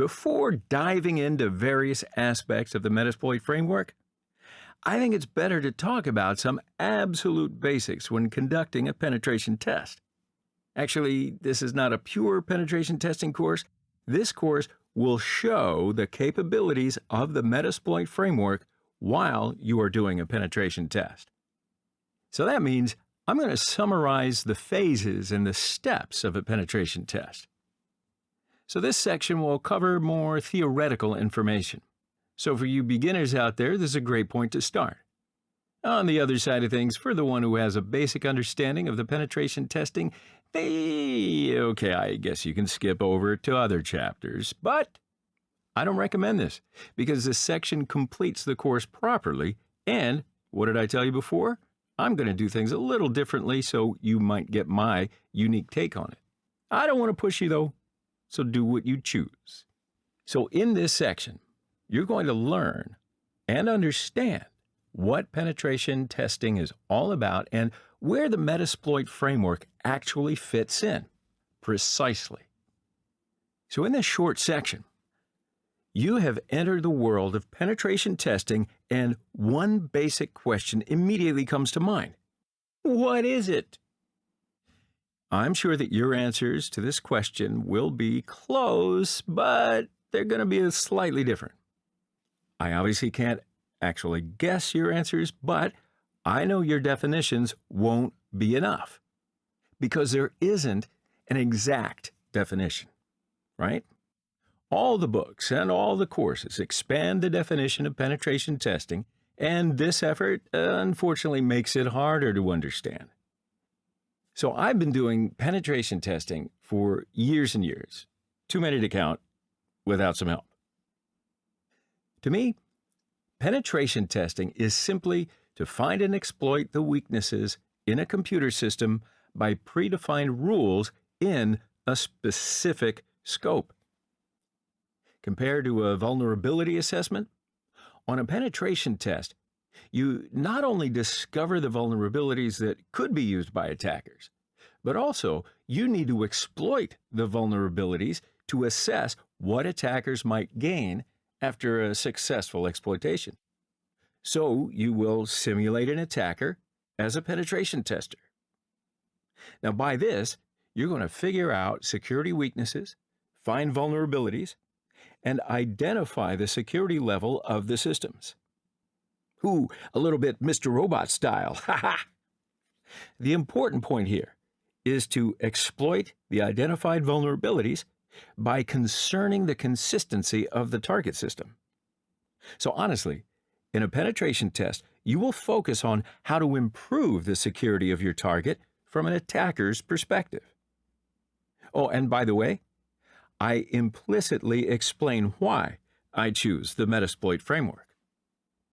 before diving into various aspects of the Metasploit framework, I think it's better to talk about some absolute basics when conducting a penetration test. Actually, this is not a pure penetration testing course. This course will show the capabilities of the Metasploit framework while you are doing a penetration test. So that means I'm going to summarize the phases and the steps of a penetration test. So this section will cover more theoretical information. So for you beginners out there, this is a great point to start. On the other side of things, for the one who has a basic understanding of the penetration testing, I guess you can skip over to other chapters. But I don't recommend this because this section completes the course properly. And what did I tell you before? I'm going to do things a little differently so you might get my unique take on it. I don't want to push you though, so do what you choose. So in this section, you're going to learn and understand what penetration testing is all about and where the Metasploit framework actually fits in, precisely. So in this short section, you have entered the world of penetration testing and one basic question immediately comes to mind. What is it? I'm sure that your answers to this question will be close, but they're going to be slightly different. I obviously can't actually guess your answers, but I know your definitions won't be enough because there isn't an exact definition, right? All the books and all the courses expand the definition of penetration testing, and this effort, unfortunately, makes it harder to understand. So I've been doing penetration testing for years and years, too many to count, without some help. To me, penetration testing is simply to find and exploit the weaknesses in a computer system by predefined rules in a specific scope. Compared to a vulnerability assessment, on a penetration test, you not only discover the vulnerabilities that could be used by attackers, but also you need to exploit the vulnerabilities to assess what attackers might gain after a successful exploitation. So you will simulate an attacker as a penetration tester. Now by this, you're going to figure out security weaknesses, find vulnerabilities, and identify the security level of the systems. A little bit Mr. Robot style. The important point here is to exploit the identified vulnerabilities by concerning the consistency of the target system. So honestly, in a penetration test, you will focus on how to improve the security of your target from an attacker's perspective. Oh, and by the way, I implicitly explain why I choose the Metasploit framework.